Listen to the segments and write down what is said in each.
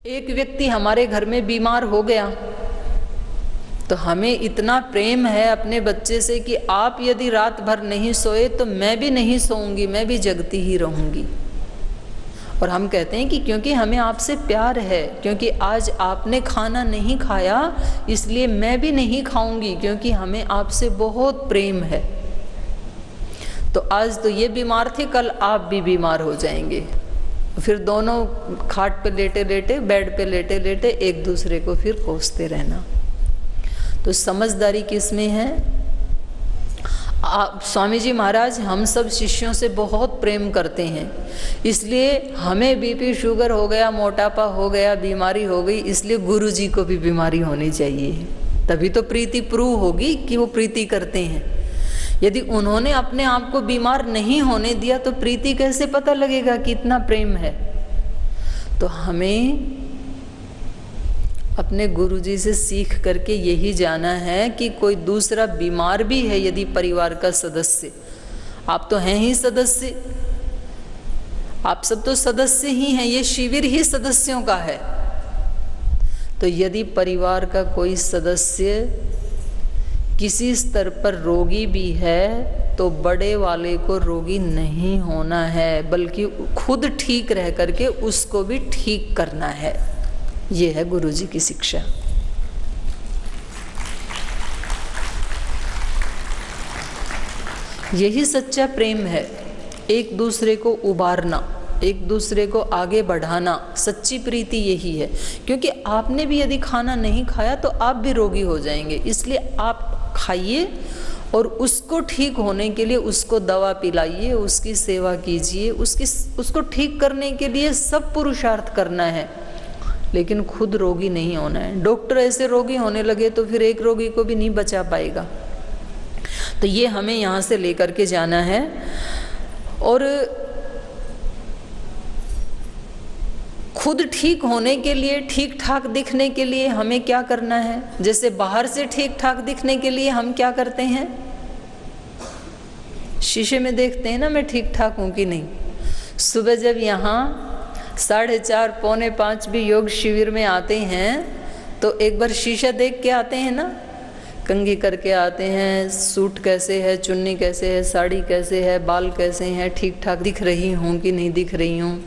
एक व्यक्ति हमारे घर में बीमार हो गया तो हमें इतना प्रेम है अपने बच्चे से कि आप यदि रात भर नहीं सोए तो मैं भी नहीं सोऊंगी, मैं भी जगती ही रहूंगी। और हम कहते हैं कि क्योंकि हमें आपसे प्यार है, क्योंकि आज आपने खाना नहीं खाया इसलिए मैं भी नहीं खाऊंगी, क्योंकि हमें आपसे बहुत प्रेम है। तो आज तो ये बीमार थे, कल आप भी बीमार हो जाएंगे, फिर दोनों खाट पे लेटे लेटे, बेड पे लेटे लेटे एक दूसरे को फिर कोसते रहना। तो समझदारी किस में है? स्वामी जी महाराज हम सब शिष्यों से बहुत प्रेम करते हैं, इसलिए हमें बीपी शुगर हो गया, मोटापा हो गया, बीमारी हो गई, इसलिए गुरु जी को भी बीमारी होनी चाहिए, तभी तो प्रीति प्रूव होगी कि वो प्रीति करते हैं। यदि उन्होंने अपने आप को बीमार नहीं होने दिया तो प्रीति कैसे पता लगेगा कि इतना प्रेम है? तो हमें अपने गुरुजी से सीख करके यही जाना है कि कोई दूसरा बीमार भी है, यदि परिवार का सदस्य, आप तो हैं ही सदस्य, आप सब तो सदस्य ही हैं, ये शिविर ही सदस्यों का है। तो यदि परिवार का कोई सदस्य किसी स्तर पर रोगी भी है तो बड़े वाले को रोगी नहीं होना है, बल्कि खुद ठीक रह करके उसको भी ठीक करना है। ये है गुरुजी की शिक्षा। यही सच्चा प्रेम है, एक दूसरे को उबारना, एक दूसरे को आगे बढ़ाना, सच्ची प्रीति यही है। क्योंकि आपने भी यदि खाना नहीं खाया तो आप भी रोगी हो जाएंगे, इसलिए आप खाइए और उसको ठीक होने के लिए उसको दवा पिलाइए, उसकी सेवा कीजिए, उसको ठीक करने के लिए सब पुरुषार्थ करना है, लेकिन खुद रोगी नहीं होना है। डॉक्टर ऐसे रोगी होने लगे तो फिर एक रोगी को भी नहीं बचा पाएगा। तो ये हमें यहाँ से लेकर के जाना है। और खुद ठीक होने के लिए, ठीक ठाक दिखने के लिए हमें क्या करना है? जैसे बाहर से ठीक ठाक दिखने के लिए हम क्या करते हैं? शीशे में देखते हैं ना मैं ठीक ठाक हूँ कि नहीं। सुबह जब यहाँ 4:30 पौने 5 भी योग शिविर में आते हैं तो एक बार शीशा देख के आते हैं ना, कंघी करके आते हैं, सूट कैसे है, चुन्नी कैसे है, साड़ी कैसे है, बाल कैसे हैं, ठीक ठाक दिख रही हूँ कि नहीं दिख रही हूँ।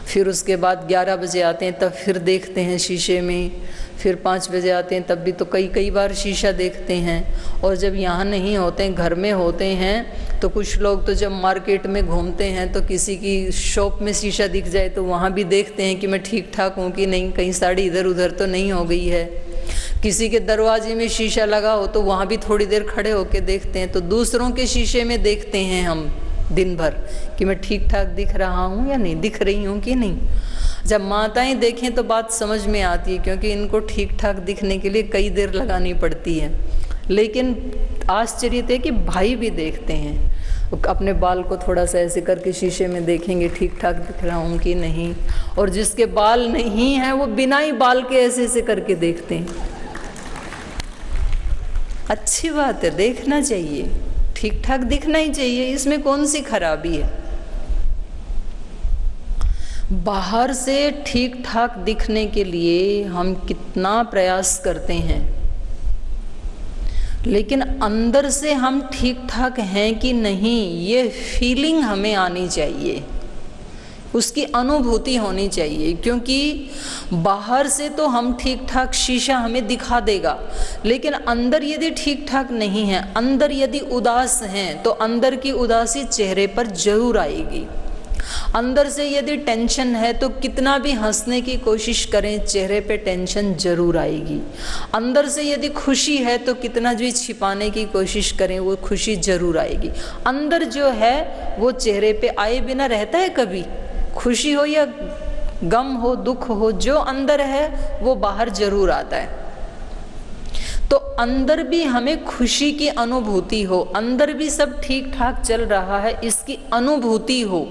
फिर उसके बाद 11 बजे आते हैं तब फिर देखते हैं शीशे में, फिर 5 बजे आते हैं तब भी तो कई बार शीशा देखते हैं। और जब यहाँ नहीं होते हैं, घर में होते हैं, तो कुछ लोग तो जब मार्केट में घूमते हैं तो किसी की शॉप में शीशा दिख जाए तो वहाँ भी देखते हैं कि मैं ठीक ठाक हूँ कि नहीं, कहीं साड़ी इधर उधर तो नहीं हो गई है। किसी के दरवाजे में शीशा लगा हो तो वहाँ भी थोड़ी देर खड़े होकर देखते हैं। तो दूसरों के शीशे में देखते हैं हम दिन भर कि मैं ठीक ठाक दिख रहा हूँ या नहीं, दिख रही हूँ कि नहीं। जब माताएं देखें तो बात समझ में आती है, क्योंकि इनको ठीक ठाक दिखने के लिए कई देर लगानी पड़ती है। लेकिन आश्चर्य है कि भाई भी देखते हैं, अपने बाल को थोड़ा सा ऐसे करके शीशे में देखेंगे ठीक ठाक दिख रहा हूँ कि नहीं। और जिसके बाल नहीं हैं वो बिना ही बाल के ऐसे ऐसे करके देखते हैं। अच्छी बात है, देखना चाहिए, ठीक ठाक दिखना ही चाहिए, इसमें कौन सी खराबी है। बाहर से ठीक ठाक दिखने के लिए हम कितना प्रयास करते हैं, लेकिन अंदर से हम ठीक ठाक हैं कि नहीं ये फीलिंग हमें आनी चाहिए, उसकी अनुभूति होनी चाहिए। क्योंकि बाहर से तो हम ठीक ठाक, शीशा हमें दिखा देगा, लेकिन अंदर यदि ठीक ठाक नहीं है, अंदर यदि उदास हैं तो अंदर की उदासी चेहरे पर जरूर आएगी। अंदर से यदि टेंशन है तो कितना भी हंसने की कोशिश करें चेहरे पे टेंशन जरूर आएगी। अंदर से यदि खुशी है तो कितना भी छिपाने की कोशिश करें वो खुशी जरूर आएगी। अंदर जो है वो चेहरे पे आए बिना रहता है कभी? खुशी हो या गम हो, दुख हो, जो अंदर है वो बाहर जरूर आता है। तो अंदर भी हमें खुशी की अनुभूति हो, अंदर भी सब ठीक ठाक चल रहा है इसकी अनुभूति हो,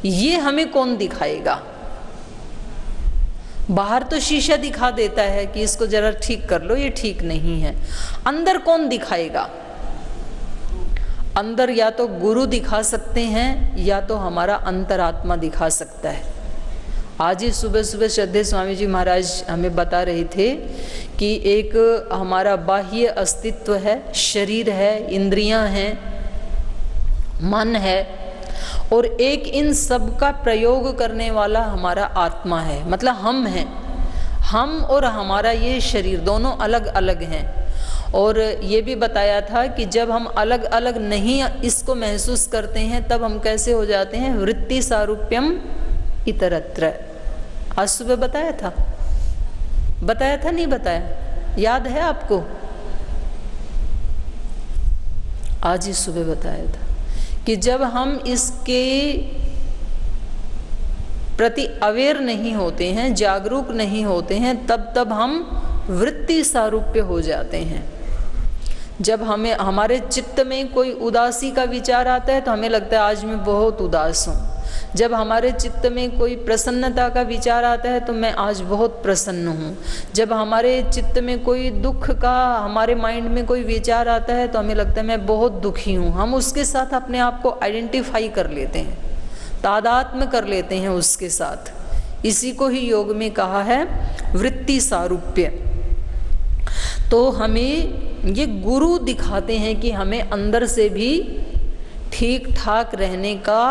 ये हमें कौन दिखाएगा? बाहर तो शीशा दिखा देता है कि इसको जरा ठीक कर लो, ये ठीक नहीं है। अंदर कौन दिखाएगा? अंदर या तो गुरु दिखा सकते हैं या तो हमारा अंतरात्मा दिखा सकता है। आज ही सुबह सुबह श्रद्धेय स्वामी जी महाराज हमें बता रहे थे कि एक हमारा बाह्य अस्तित्व है, शरीर है, इंद्रियां हैं, मन है, और एक इन सब का प्रयोग करने वाला हमारा आत्मा है, मतलब हम हैं। हम और हमारा ये शरीर दोनों अलग अलग हैं। और ये भी बताया था कि जब हम अलग अलग नहीं इसको महसूस करते हैं तब हम कैसे हो जाते हैं, वृत्ति सारूप्यम इतरत्र। आज सुबह बताया था नहीं बताया, याद है आपको? आज ही सुबह बताया था कि जब हम इसके प्रति अवेयर नहीं होते हैं, जागरूक नहीं होते हैं, तब हम वृत्ति सारूप्य हो जाते हैं। जब हमारे चित्त में कोई उदासी का विचार आता है तो हमें लगता है आज मैं बहुत उदास हूँ। जब हमारे चित्त में कोई प्रसन्नता का विचार आता है तो मैं आज बहुत प्रसन्न हूँ। जब हमारे चित्त में कोई दुख का, हमारे माइंड में कोई विचार आता है तो हमें लगता है मैं बहुत दुखी हूँ। हम उसके साथ अपने आप को आइडेंटिफाई कर लेते हैं, तादात्म्य कर लेते हैं उसके साथ। इसी को ही योग में कहा है वृत्ति सारूप्य। तो हमें ये गुरु दिखाते हैं कि हमें अंदर से भी ठीक ठाक रहने का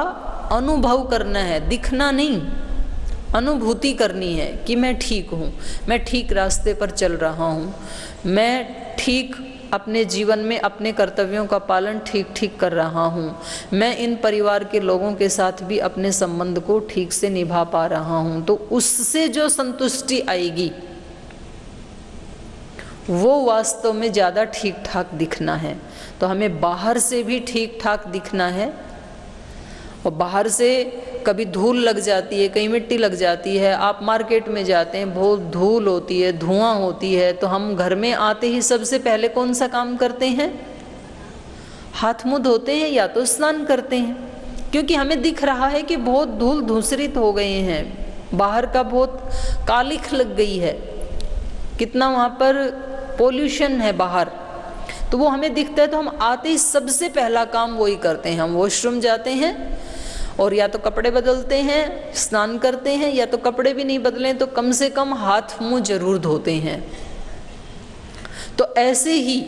अनुभव करना है, दिखना नहीं, अनुभूति करनी है कि मैं ठीक हूँ, मैं ठीक रास्ते पर चल रहा हूँ, मैं ठीक अपने जीवन में अपने कर्तव्यों का पालन ठीक कर रहा हूँ, मैं इन परिवार के लोगों के साथ भी अपने संबंध को ठीक से निभा पा रहा हूँ। तो उससे जो संतुष्टि आएगी वो वास्तव में ज़्यादा ठीक ठाक दिखना है। तो हमें बाहर से भी ठीक ठाक दिखना है, और बाहर से कभी धूल लग जाती है, कहीं मिट्टी लग जाती है, आप मार्केट में जाते हैं बहुत धूल होती है, धुआं होती है, तो हम घर में आते ही सबसे पहले कौन सा काम करते हैं? हाथ मुंह धोते हैं या तो स्नान करते हैं, क्योंकि हमें दिख रहा है कि बहुत धूल धूसरित हो गए हैं, बाहर का बहुत कालिख लग गई है, कितना वहाँ पर पोल्यूशन है बाहर, तो वो हमें दिखता है। तो हम आते ही सबसे पहला काम वही करते हैं, हम वॉशरूम जाते हैं और या तो कपड़े बदलते हैं, स्नान करते हैं, या तो कपड़े भी नहीं बदलें तो कम से कम हाथ मुंह जरूर धोते हैं। तो ऐसे ही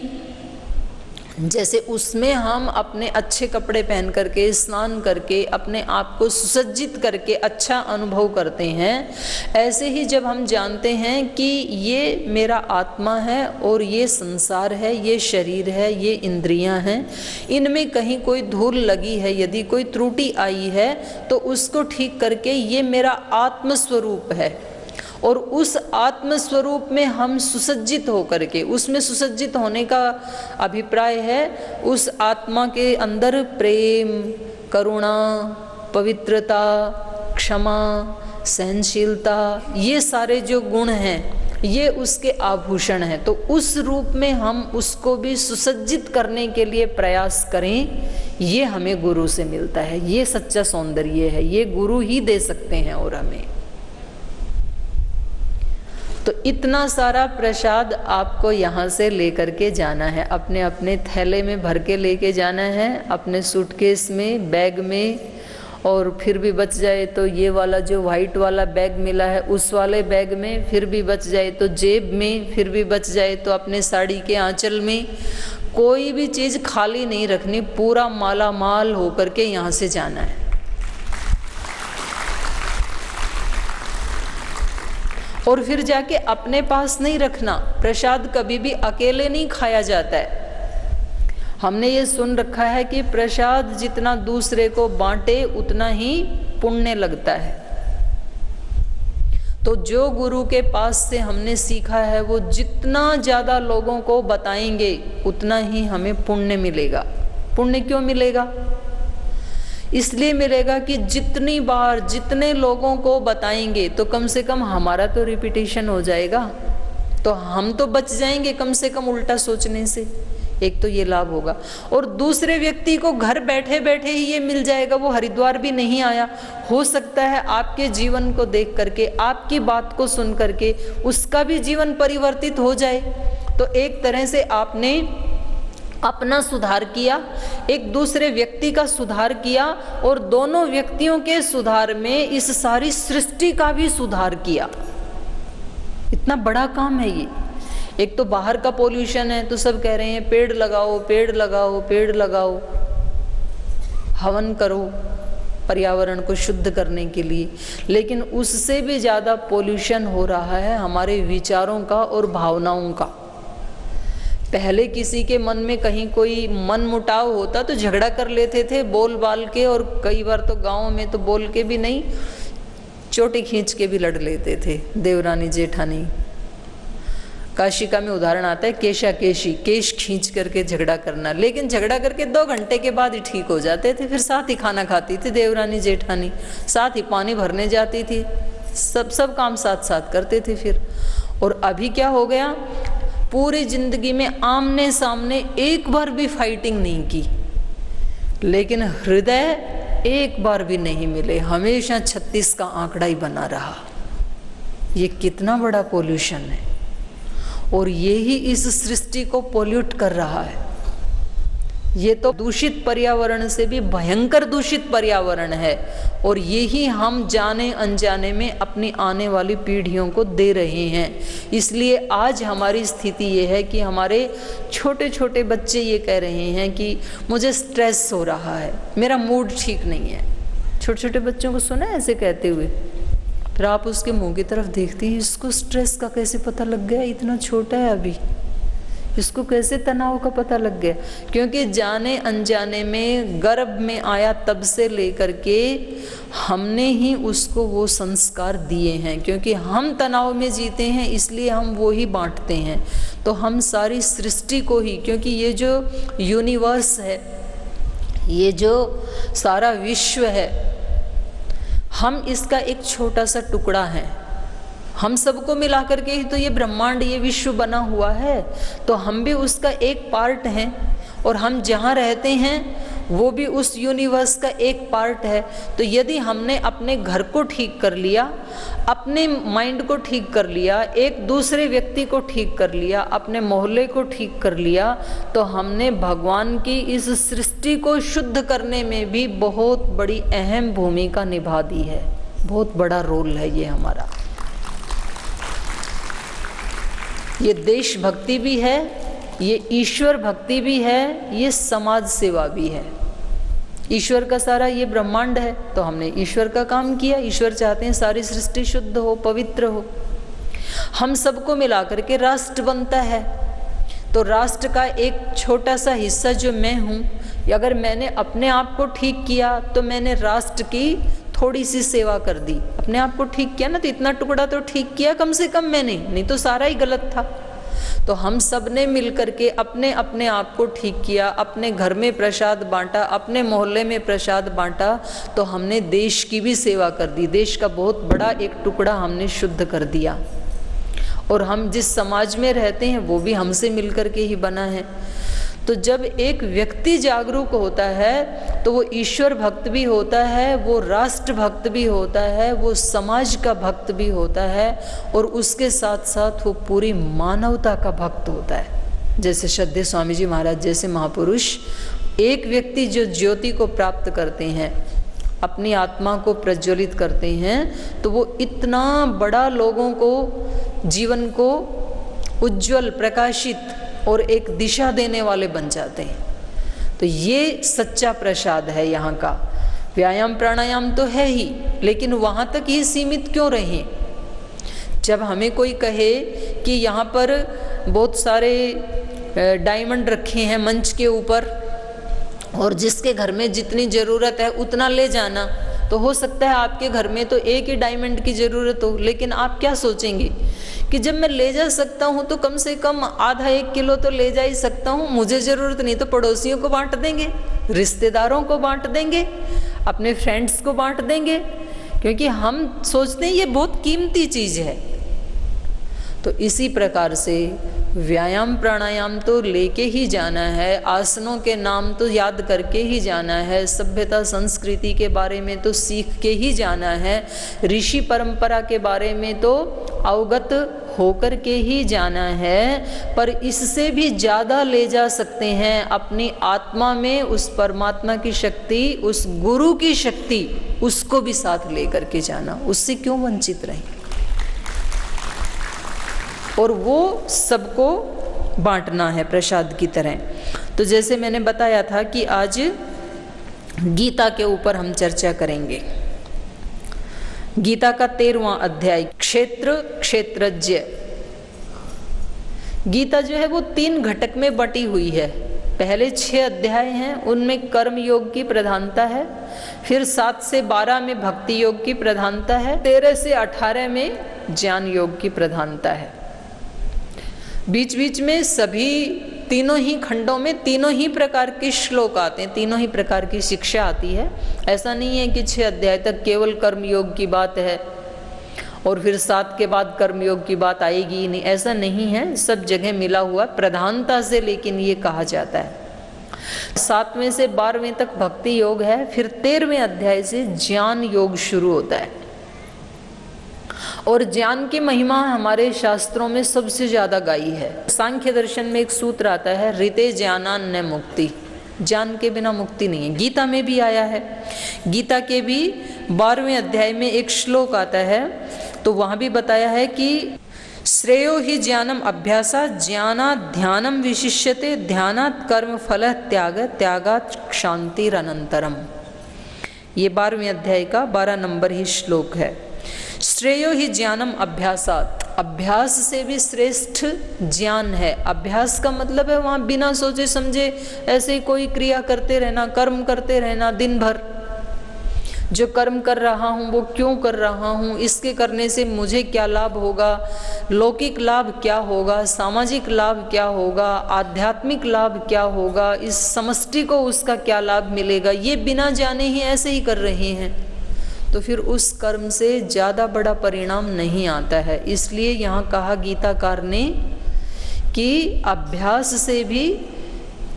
जैसे उसमें हम अपने अच्छे कपड़े पहन करके, स्नान करके, अपने आप को सुसज्जित करके अच्छा अनुभव करते हैं, ऐसे ही जब हम जानते हैं कि ये मेरा आत्मा है और ये संसार है, ये शरीर है, ये इंद्रियां हैं, इनमें कहीं कोई धूल लगी है, यदि कोई त्रुटि आई है तो उसको ठीक करके ये मेरा आत्मस्वरूप है, और उस आत्मस्वरूप में हम सुसज्जित होकर के, उसमें सुसज्जित होने का अभिप्राय है उस आत्मा के अंदर प्रेम, करुणा, पवित्रता, क्षमा, सहनशीलता, ये सारे जो गुण हैं ये उसके आभूषण हैं। तो उस रूप में हम उसको भी सुसज्जित करने के लिए प्रयास करें, ये हमें गुरु से मिलता है। ये सच्चा सौंदर्य है, ये गुरु ही दे सकते हैं और हमें। तो इतना सारा प्रसाद आपको यहाँ से लेकर के जाना है, अपने अपने थैले में भर के लेके जाना है, अपने सूटकेस में, बैग में, और फिर भी बच जाए तो ये वाला जो वाइट वाला बैग मिला है उस वाले बैग में, फिर भी बच जाए तो जेब में, फिर भी बच जाए तो अपने साड़ी के आंचल में। कोई भी चीज़ खाली नहीं रखनी, पूरा माला माल होकर के यहाँ से जाना है। और फिर जाके अपने पास नहीं रखना। प्रसाद कभी भी अकेले नहीं खाया जाता है। हमने ये सुन रखा है कि प्रसाद जितना दूसरे को बांटे उतना ही पुण्य लगता है। तो जो गुरु के पास से हमने सीखा है वो जितना ज़्यादा लोगों को बताएंगे उतना ही हमें पुण्य मिलेगा। पुण्य क्यों मिलेगा? इसलिए मिलेगा कि जितनी बार जितने लोगों को बताएंगे तो कम से कम हमारा तो रिपीटेशन हो जाएगा, तो हम तो बच जाएंगे कम से कम उल्टा सोचने से। एक तो ये लाभ होगा, और दूसरे व्यक्ति को घर बैठे बैठे ही ये मिल जाएगा। वो हरिद्वार भी नहीं आया, हो सकता है आपके जीवन को देख करके, आपकी बात को सुन करके उसका भी जीवन परिवर्तित हो जाए। तो एक तरह से आपने अपना सुधार किया, एक दूसरे व्यक्ति का सुधार किया और दोनों व्यक्तियों के सुधार में इस सारी सृष्टि का भी सुधार किया। इतना बड़ा काम है ये। एक तो बाहर का पोल्यूशन है, तो सब कह रहे हैं पेड़ लगाओ, पेड़ लगाओ, पेड़ लगाओ, हवन करो पर्यावरण को शुद्ध करने के लिए, लेकिन उससे भी ज़्यादा पोल्यूशन हो रहा है हमारे विचारों का और भावनाओं का। पहले किसी के मन में कहीं कोई मन मुटाव होता तो झगड़ा कर लेते थे बोल बाल के, और कई बार तो गाँव में तो बोल के भी नहीं, चोटी खींच के भी लड़ लेते थे, देवरानी जेठानी। काशिका में उदाहरण आता है केशा केशी, केश खींच करके झगड़ा करना, लेकिन झगड़ा करके 2 घंटे के बाद ही ठीक हो जाते थे। फिर साथ ही खाना खाती थी देवरानी जेठानी, साथ ही पानी भरने जाती थी, सब काम साथ साथ करते थे फिर। और अभी क्या हो गया, पूरी जिंदगी में आमने सामने एक बार भी फाइटिंग नहीं की, लेकिन हृदय एक बार भी नहीं मिले, हमेशा 36 का आंकड़ा ही बना रहा। ये कितना बड़ा पोल्यूशन है, और ये ही इस सृष्टि को पोल्यूट कर रहा है। ये तो दूषित पर्यावरण से भी भयंकर दूषित पर्यावरण है, और यही हम जाने अनजाने में अपनी आने वाली पीढ़ियों को दे रहे हैं। इसलिए आज हमारी स्थिति ये है कि हमारे छोटे छोटे बच्चे ये कह रहे हैं कि मुझे स्ट्रेस हो रहा है, मेरा मूड ठीक नहीं है। छोटे छोटे बच्चों को सुना है ऐसे कहते हुए, फिर आप उसके मुंह की तरफ देखती हैं, इसको स्ट्रेस का कैसे पता लग गया, इतना छोटा है अभी, इसको कैसे तनाव का पता लग गया? क्योंकि जाने अनजाने में गर्भ में आया तब से लेकर के हमने ही उसको वो संस्कार दिए हैं। क्योंकि हम तनाव में जीते हैं, इसलिए हम वो ही बांटते हैं। तो हम सारी सृष्टि को ही, क्योंकि ये जो यूनिवर्स है, ये जो सारा विश्व है, हम इसका एक छोटा सा टुकड़ा है। हम सबको मिला करके ही तो ये ब्रह्मांड, ये विश्व बना हुआ है। तो हम भी उसका एक पार्ट हैं, और हम जहाँ रहते हैं वो भी उस यूनिवर्स का एक पार्ट है। तो यदि हमने अपने घर को ठीक कर लिया, अपने माइंड को ठीक कर लिया, एक दूसरे व्यक्ति को ठीक कर लिया, अपने मोहल्ले को ठीक कर लिया, तो हमने भगवान की इस सृष्टि को शुद्ध करने में भी बहुत बड़ी अहम भूमिका निभा दी है। बहुत बड़ा रोल है ये हमारा। ये देशभक्ति भी है, ये ईश्वर भक्ति भी है, ये समाज सेवा भी है। ईश्वर का सारा ये ब्रह्मांड है, तो हमने ईश्वर का काम किया। ईश्वर चाहते हैं सारी सृष्टि शुद्ध हो, पवित्र हो। हम सबको मिला करके राष्ट्र बनता है। तो राष्ट्र का एक छोटा सा हिस्सा जो मैं हूँ, अगर मैंने अपने आप को ठीक किया तो मैंने राष्ट्र की थोड़ी सी सेवा कर दी। अपने आप को ठीक किया ना, तो इतना टुकड़ा तो ठीक किया कम से कम मैंने, नहीं तो सारा ही गलत था। तो हम सब ने मिल करके अपने अपने आप को ठीक किया, अपने घर में प्रसाद बांटा, अपने मोहल्ले में प्रसाद बांटा, तो हमने देश की भी सेवा कर दी। देश का बहुत बड़ा एक टुकड़ा हमने शुद्ध कर दिया। और हम जिस समाज में रहते हैं वो भी हमसे मिल करके ही बना है। तो जब एक व्यक्ति जागरूक होता है तो वो ईश्वर भक्त भी होता है, वो राष्ट्र भक्त भी होता है, वो समाज का भक्त भी होता है, और उसके साथ साथ वो पूरी मानवता का भक्त होता है। जैसे श्रद्धेय स्वामी जी महाराज जैसे महापुरुष, एक व्यक्ति जो ज्योति को प्राप्त करते हैं, अपनी आत्मा को प्रज्वलित करते हैं, तो वो इतना बड़ा लोगों को, जीवन को उज्जवल, प्रकाशित और एक दिशा देने वाले बन जाते हैं। तो ये सच्चा प्रसाद है यहाँ का। व्यायाम प्राणायाम तो है ही, लेकिन वहाँ तक ही सीमित क्यों रहें? जब हमें कोई कहे कि यहाँ पर बहुत सारे डायमंड रखे हैं मंच के ऊपर, और जिसके घर में जितनी ज़रूरत है उतना ले जाना, तो हो सकता है आपके घर में तो एक ही डायमंड की ज़रूरत हो, लेकिन आप क्या सोचेंगे कि जब मैं ले जा सकता हूँ तो कम से कम आधा 1 किलो तो ले जा ही सकता हूँ, मुझे ज़रूरत नहीं तो पड़ोसियों को बांट देंगे, रिश्तेदारों को बांट देंगे, अपने फ्रेंड्स को बांट देंगे, क्योंकि हम सोचते हैं ये बहुत कीमती चीज़ है। तो इसी प्रकार से व्यायाम प्राणायाम तो लेके ही जाना है, आसनों के नाम तो याद करके ही जाना है, सभ्यता संस्कृति के बारे में तो सीख के ही जाना है, ऋषि परंपरा के बारे में तो अवगत होकर के ही जाना है, पर इससे भी ज़्यादा ले जा सकते हैं अपनी आत्मा में उस परमात्मा की शक्ति, उस गुरु की शक्ति, उसको भी साथ ले करके जाना। उससे क्यों वंचित रहें? और वो सबको बांटना है प्रसाद की तरह। तो जैसे मैंने बताया था कि आज गीता के ऊपर हम चर्चा करेंगे। गीता का 13वां अध्याय, क्षेत्र क्षेत्रज्ञ। गीता जो है वो 3 घटक में बटी हुई है। पहले 6 अध्याय हैं, उनमें कर्म योग की प्रधानता है, फिर 7 से 12 में भक्ति योग की प्रधानता है, 13 से 18 में ज्ञान योग की प्रधानता है। बीच बीच में सभी तीनों ही खंडों में तीनों ही प्रकार के श्लोक आते हैं, तीनों ही प्रकार की शिक्षा आती है। ऐसा नहीं है कि 6 अध्याय तक केवल कर्मयोग की बात है और फिर 7 के बाद कर्मयोग की बात आएगी ही नहीं, ऐसा नहीं है। सब जगह मिला हुआ प्रधानता से, लेकिन ये कहा जाता है 7वें से 12वें तक भक्ति योग है, फिर 13वें अध्याय से ज्ञान योग शुरू होता है। और ज्ञान की महिमा हमारे शास्त्रों में सबसे ज्यादा गाई है। सांख्य दर्शन में एक सूत्र आता है, ऋते ज्ञानान न मुक्ति, ज्ञान के बिना मुक्ति नहीं है। गीता में भी आया है। गीता के भी 12वें अध्याय में एक श्लोक आता है, तो वहां भी बताया है कि श्रेयो ही ज्ञानम अभ्यासा, ज्ञानात् ध्यानम विशिष्यते, ध्यानात् कर्म फल त्याग, त्यागात् क्षांतिरनंतरम। ये 12वें अध्याय का 12 नंबर ही श्लोक है। श्रेयो ही ज्ञानम अभ्यासात, अभ्यास से भी श्रेष्ठ ज्ञान है। अभ्यास का मतलब है वहाँ बिना सोचे समझे ऐसे ही कोई क्रिया करते रहना, कर्म करते रहना दिन भर। जो कर्म कर रहा हूँ वो क्यों कर रहा हूँ, इसके करने से मुझे क्या लाभ होगा, लौकिक लाभ क्या होगा, सामाजिक लाभ क्या होगा, आध्यात्मिक लाभ क्या होगा, इस समष्टि को उसका क्या लाभ मिलेगा, ये बिना जाने ही ऐसे ही कर रहे हैं, तो फिर उस कर्म से ज़्यादा बड़ा परिणाम नहीं आता है। इसलिए यहाँ कहा गीताकार ने कि अभ्यास से भी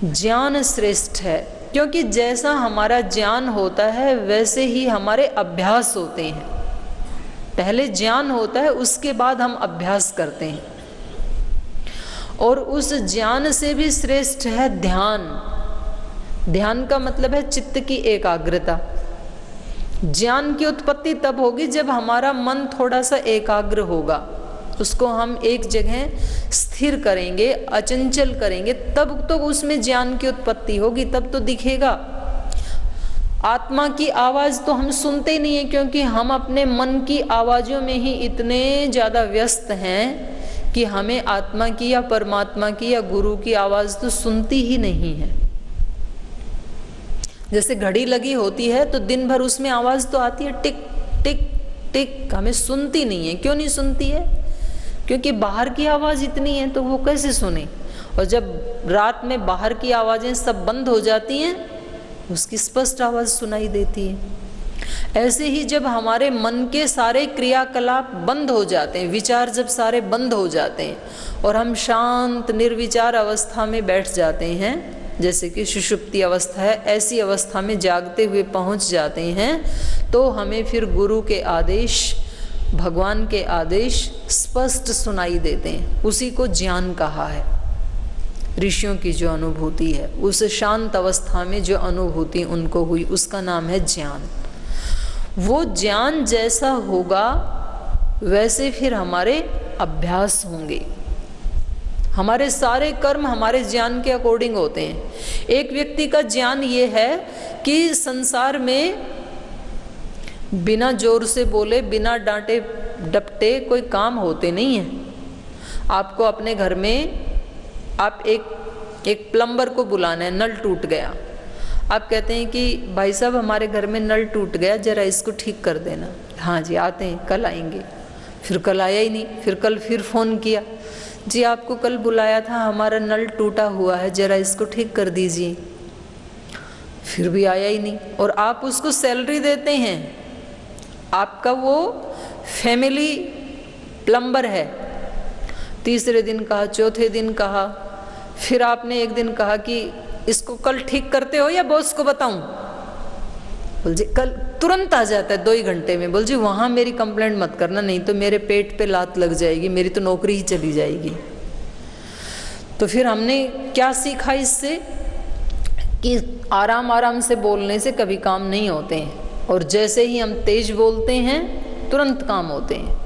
ज्ञान श्रेष्ठ है, क्योंकि जैसा हमारा ज्ञान होता है वैसे ही हमारे अभ्यास होते हैं। पहले ज्ञान होता है, उसके बाद हम अभ्यास करते हैं। और उस ज्ञान से भी श्रेष्ठ है ध्यान। ध्यान का मतलब है चित्त की एकाग्रता। ज्ञान की उत्पत्ति तब होगी जब हमारा मन थोड़ा सा एकाग्र होगा, उसको हम एक जगह स्थिर करेंगे, अचंचल करेंगे, तब तो उसमें ज्ञान की उत्पत्ति होगी, तब तो दिखेगा। आत्मा की आवाज़ तो हम सुनते ही नहीं है, क्योंकि हम अपने मन की आवाज़ों में ही इतने ज़्यादा व्यस्त हैं कि हमें आत्मा की या परमात्मा की या गुरु की आवाज़ तो सुनती ही नहीं है। जैसे घड़ी लगी होती है तो दिन भर उसमें आवाज़ तो आती है, टिक टिक टिक, हमें सुनती नहीं है। क्यों नहीं सुनती है? क्योंकि बाहर की आवाज़ इतनी है, तो वो कैसे सुने। और जब रात में बाहर की आवाज़ें सब बंद हो जाती हैं, उसकी स्पष्ट आवाज़ सुनाई देती है। ऐसे ही जब हमारे मन के सारे क्रियाकलाप बंद हो जाते हैं, विचार जब सारे बंद हो जाते हैं और हम शांत निर्विचार अवस्था में बैठ जाते हैं, जैसे कि सुषुप्ति अवस्था है, ऐसी अवस्था में जागते हुए पहुंच जाते हैं, तो हमें फिर गुरु के आदेश, भगवान के आदेश स्पष्ट सुनाई देते हैं। उसी को ज्ञान कहा है। ऋषियों की जो अनुभूति है, उस शांत अवस्था में जो अनुभूति उनको हुई, उसका नाम है ज्ञान। वो ज्ञान जैसा होगा वैसे फिर हमारे अभ्यास होंगे। हमारे सारे कर्म हमारे ज्ञान के अकॉर्डिंग होते हैं। एक व्यक्ति का ज्ञान ये है कि संसार में बिना जोर से बोले, बिना डांटे डपटे कोई काम होते नहीं हैं। आपको अपने घर में आप एक प्लम्बर को बुलाना है, नल टूट गया। आप कहते हैं कि भाई साहब हमारे घर में नल टूट गया, जरा इसको ठीक कर देना। हाँ जी आते हैं, कल आएंगे। फिर कल आया ही नहीं, फिर कल फिर फ़ोन किया, जी आपको कल बुलाया था, हमारा नल टूटा हुआ है, जरा इसको ठीक कर दीजिए। फिर भी आया ही नहीं। और आप उसको सैलरी देते हैं, आपका वो फैमिली प्लम्बर है। तीसरे दिन कहा, चौथे दिन कहा, फिर आपने एक दिन कहा कि इसको कल ठीक करते हो या बॉस को बताऊं? बोल जी कल तुरंत आ जाता है 2 ही घंटे में। बोल जी वहाँ मेरी कंप्लेंट मत करना, नहीं तो मेरे पेट पे लात लग जाएगी, मेरी तो नौकरी ही चली जाएगी। तो फिर हमने क्या सीखा इससे कि आराम आराम से बोलने से कभी काम नहीं होते हैं, और जैसे ही हम तेज बोलते हैं तुरंत काम होते हैं।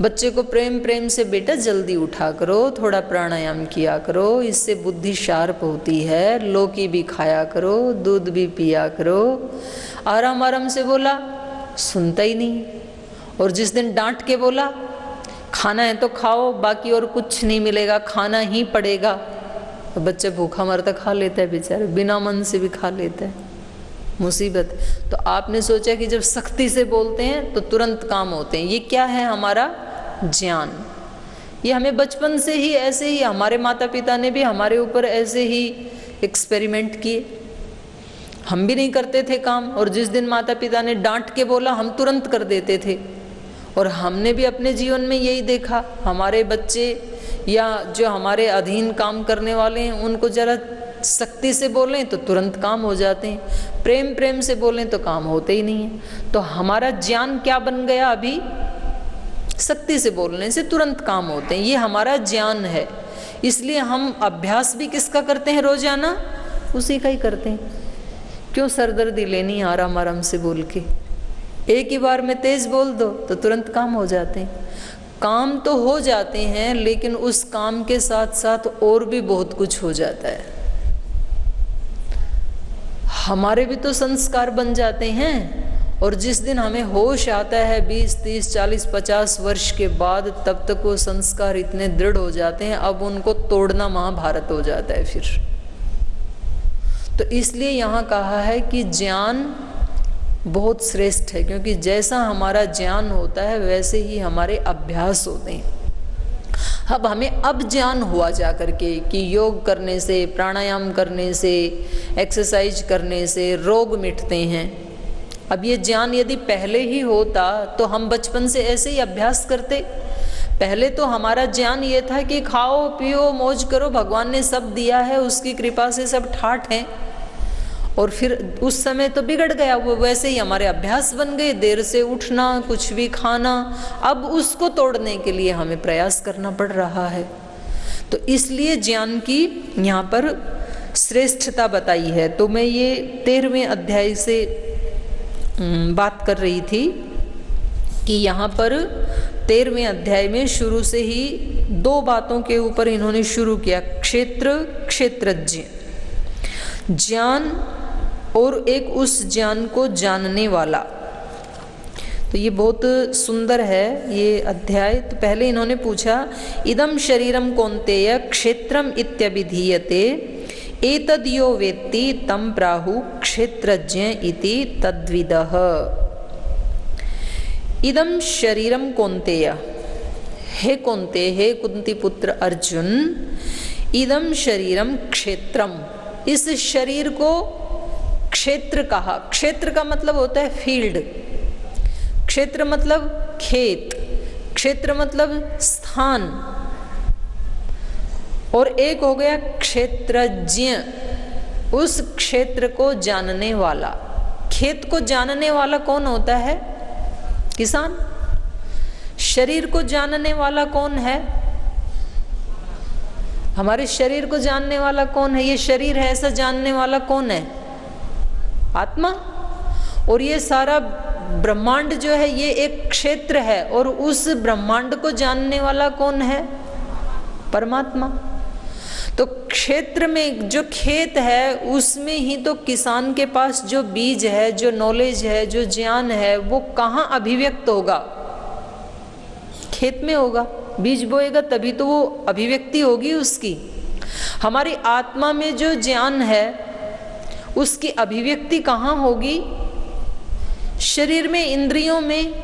बच्चे को प्रेम प्रेम से बेटा जल्दी उठा करो, थोड़ा प्राणायाम किया करो, इससे बुद्धि शार्प होती है, लौकी भी खाया करो, दूध भी पिया करो। आराम आराम से बोला, सुनता ही नहीं। और जिस दिन डांट के बोला खाना है तो खाओ, बाकी और कुछ नहीं मिलेगा, खाना ही पड़ेगा, तो बच्चा भूखा मरता खा लेता है बेचारे, बिना मन से भी खा लेता है। मुसीबत। तो आपने सोचा कि जब सख्ती से बोलते हैं तो तुरंत काम होते हैं। ये क्या है? हमारा ज्ञान। ये हमें बचपन से ही ऐसे ही, हमारे माता पिता ने भी हमारे ऊपर ऐसे ही एक्सपेरिमेंट किए। हम भी नहीं करते थे काम, और जिस दिन माता पिता ने डांट के बोला हम तुरंत कर देते थे। और हमने भी अपने जीवन में यही देखा, हमारे बच्चे या जो हमारे अधीन काम करने वाले हैं उनको जरा सख्ती से बोलें तो तुरंत काम हो जाते हैं, प्रेम प्रेम से बोलें तो काम होते ही नहीं है। तो हमारा ज्ञान क्या बन गया? अभी सख्ती से बोलने से तुरंत काम होते हैं, ये हमारा ज्ञान है। इसलिए हम अभ्यास भी किसका करते हैं? रोजाना उसी का ही करते हैं। क्यों सरदर्दी लेनी आराम आराम से बोल के? एक ही बार में तेज बोल दो तो तुरंत काम हो जाते हैं। काम तो हो जाते हैं, लेकिन उस काम के साथ साथ और भी बहुत कुछ हो जाता है। हमारे भी तो संस्कार बन जाते हैं, और जिस दिन हमें होश आता है 20, 30, 40, 50 वर्ष के बाद, तब तक वो संस्कार इतने दृढ़ हो जाते हैं, अब उनको तोड़ना महाभारत हो जाता है फिर। तो इसलिए यहाँ कहा है कि ज्ञान बहुत श्रेष्ठ है, क्योंकि जैसा हमारा ज्ञान होता है वैसे ही हमारे अभ्यास होते हैं। अब हमें अब ज्ञान हुआ जा करके कि योग करने से, प्राणायाम करने से, एक्सरसाइज करने से रोग मिटते हैं। अब ये ज्ञान यदि पहले ही होता तो हम बचपन से ऐसे ही अभ्यास करते। पहले तो हमारा ज्ञान ये था कि खाओ पियो मौज करो, भगवान ने सब दिया है, उसकी कृपा से सब ठाठ हैं। और फिर उस समय तो बिगड़ गया वो, वैसे ही हमारे अभ्यास बन गए, देर से उठना, कुछ भी खाना। अब उसको तोड़ने के लिए हमें प्रयास करना पड़ रहा है। तो इसलिए ज्ञान की यहाँ पर श्रेष्ठता बताई है। तो मैं ये 13वें अध्याय से बात कर रही थी कि यहाँ पर 13वें अध्याय में शुरू से ही 2 बातों के ऊपर इन्होंने शुरू किया, क्षेत्र, क्षेत्रज्ञ, ज्ञान और एक उस ज्ञान को जानने वाला। तो ये बहुत सुंदर है ये अध्याय। तो पहले इन्होंने पूछा, इदम शरीरम कौन्तेय क्षेत्रम इत्यभिधीयते एतद् यो वेत्ति तम प्राहु क्षेत्रज्ञ इति तद्विदः। इदम शरीरम कौन्तेय, हे कौन्तेय, हे कुंती पुत्र अर्जुन, इदम शरीरम क्षेत्रम, इस शरीर को क्षेत्र कहा। क्षेत्र का मतलब होता है फील्ड, क्षेत्र मतलब खेत, क्षेत्र मतलब स्थान, और एक हो गया क्षेत्रज्ञ, उस क्षेत्र को जानने वाला। खेत को जानने वाला कौन होता है? किसान। शरीर को जानने वाला कौन है? हमारे शरीर को जानने वाला कौन है? ये शरीर है ऐसा जानने वाला कौन है? आत्मा। और ये सारा ब्रह्मांड जो है ये एक क्षेत्र है, और उस ब्रह्मांड को जानने वाला कौन है? परमात्मा। तो क्षेत्र में जो खेत है उसमें ही तो किसान के पास जो बीज है, जो नॉलेज है, जो ज्ञान है, वो कहाँ अभिव्यक्त होगा? खेत में होगा। बीज बोएगा तभी तो वो अभिव्यक्ति होगी उसकी। हमारी आत्मा में जो ज्ञान है उसकी अभिव्यक्ति कहाँ होगी? शरीर में, इंद्रियों में,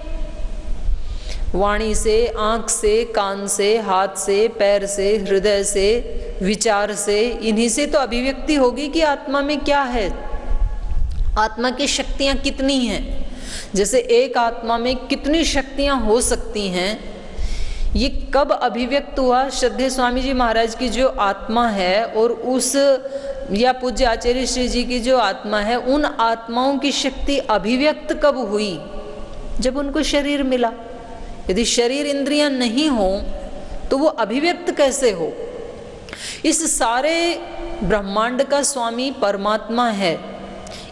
वाणी से, आँख से, कान से, हाथ से, पैर से, हृदय से, विचार से, इन्हीं से तो अभिव्यक्ति होगी कि आत्मा में क्या है, आत्मा की शक्तियाँ कितनी हैं। जैसे एक आत्मा में कितनी शक्तियाँ हो सकती हैं, ये कब अभिव्यक्त हुआ? श्रद्धेय स्वामी जी महाराज की जो आत्मा है और उस या पूज्य आचार्य श्री जी की जो आत्मा है, उन आत्माओं की शक्ति अभिव्यक्त कब हुई? जब उनको शरीर मिला। यदि शरीर इंद्रियां नहीं हो तो वो अभिव्यक्त कैसे हो? इस सारे ब्रह्मांड का स्वामी परमात्मा है,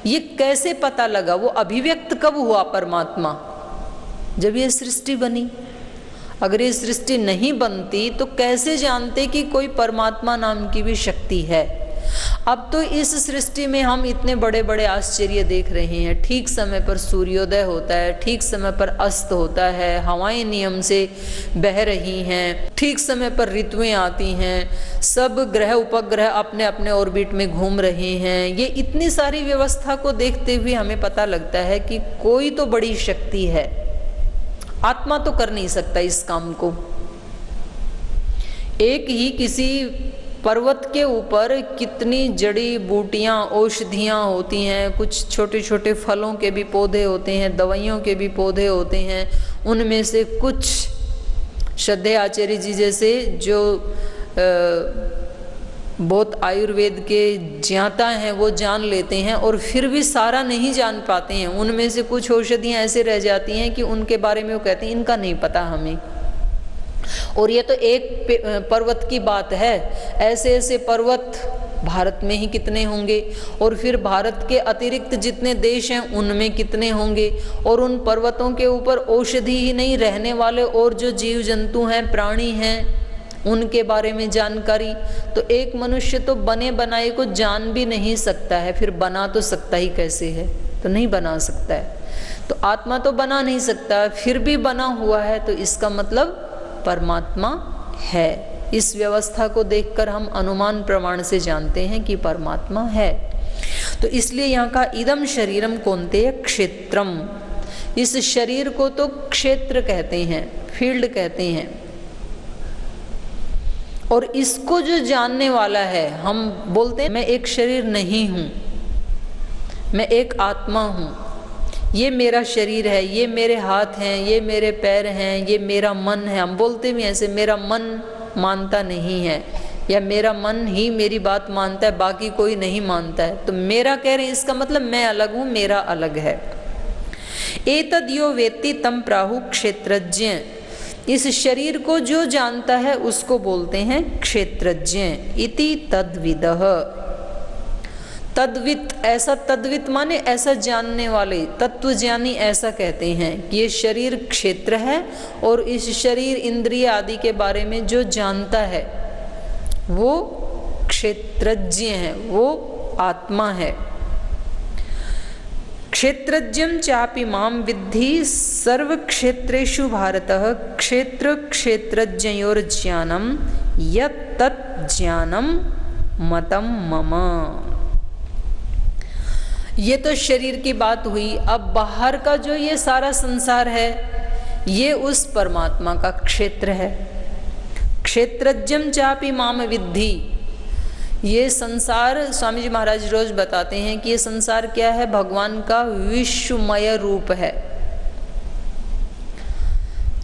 ये कैसे पता लगा? वो अभिव्यक्त कब हुआ परमात्मा? जब ये सृष्टि बनी। अगर ये सृष्टि नहीं बनती तो कैसे जानते कि कोई परमात्मा नाम की भी शक्ति है? अब तो इस सृष्टि में हम इतने बड़े बड़े आश्चर्य देख रहे हैं। ठीक समय पर सूर्योदय होता है, ठीक समय पर अस्त होता है, हवाएं नियम से बह रही हैं, ठीक समय पर ऋतुएं आती हैं, सब ग्रह उपग्रह अपने अपने ऑर्बिट में घूम रहे हैं। ये इतनी सारी व्यवस्था को देखते हुए हमें पता लगता है कि कोई तो बड़ी शक्ति है। आत्मा तो कर नहीं सकता इस काम को। एक ही किसी पर्वत के ऊपर कितनी जड़ी बूटियां, औषधियां होती हैं, कुछ छोटे छोटे फलों के भी पौधे होते हैं, दवाइयों के भी पौधे होते हैं। उनमें से कुछ श्रद्धेय आचार्य जी जैसे जो बहुत आयुर्वेद के ज्ञाता हैं वो जान लेते हैं, और फिर भी सारा नहीं जान पाते हैं। उनमें से कुछ औषधियां ऐसे रह जाती हैं कि उनके बारे में वो कहते हैं इनका नहीं पता हमें। और ये तो एक पर्वत की बात है, ऐसे ऐसे पर्वत भारत में ही कितने होंगे, और फिर भारत के अतिरिक्त जितने देश हैं उनमें कितने होंगे, और उन पर्वतों के ऊपर औषधि ही नहीं, रहने वाले और जो जीव जंतु हैं, प्राणी हैं, उनके बारे में जानकारी। तो एक मनुष्य तो बने बनाए को जान भी नहीं सकता है, फिर बना तो सकता ही कैसे है? तो नहीं बना सकता है। तो आत्मा तो बना नहीं सकता, फिर भी बना हुआ है, तो इसका मतलब परमात्मा है। इस व्यवस्था को देखकर हम अनुमान प्रमाण से जानते हैं कि परमात्मा है। तो इसलिए यहाँ का इदम शरीरम कौन्तेय क्षेत्रम, इस शरीर को तो क्षेत्र कहते हैं, फील्ड कहते हैं। और इसको जो जानने वाला है, हम बोलते हैं मैं एक शरीर नहीं हूँ, मैं एक आत्मा हूँ, ये मेरा शरीर है, ये मेरे हाथ हैं, ये मेरे पैर हैं, ये मेरा मन है। हम बोलते भी ऐसे, मेरा मन मानता नहीं है, या मेरा मन ही मेरी बात मानता है, बाकी कोई नहीं मानता है। तो मेरा कह रहे हैं, इसका मतलब मैं अलग हूँ, मेरा अलग है। एतद् यो वेत्ति तम प्राहु क्षेत्रज्ञ, इस शरीर को जो जानता है उसको बोलते हैं क्षेत्रज्ञ। इति तद्विदः, तद्वित, ऐसा तद्वित माने ऐसा जानने वाले, तत्वज्ञानी ऐसा कहते हैं कि ये शरीर क्षेत्र है, और इस शरीर इंद्रिय आदि के बारे में जो जानता है वो क्षेत्रज्ञ है, वो आत्मा है। क्षेत्रज्ञं चापि माम विद्धि सर्व क्षेत्रेषु भारतः क्षेत्र क्षेत्रज्ञयोर ज्ञानम यत् तत् ज्ञानम मतम मम। ये तो शरीर की बात हुई। अब बाहर का जो ये सारा संसार है, ये उस परमात्मा का क्षेत्र है। क्षेत्रज्ञं चापि माम विद्धि, ये संसार, स्वामी जी महाराज रोज बताते हैं कि ये संसार क्या है? भगवान का विश्वमय रूप है।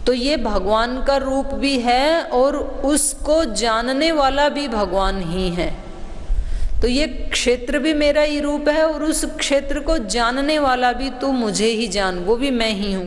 तो ये भगवान का रूप भी है, और उसको जानने वाला भी भगवान ही है। तो ये क्षेत्र भी मेरा ही रूप है, और उस क्षेत्र को जानने वाला भी तू मुझे ही जान, वो भी मैं ही हूँ।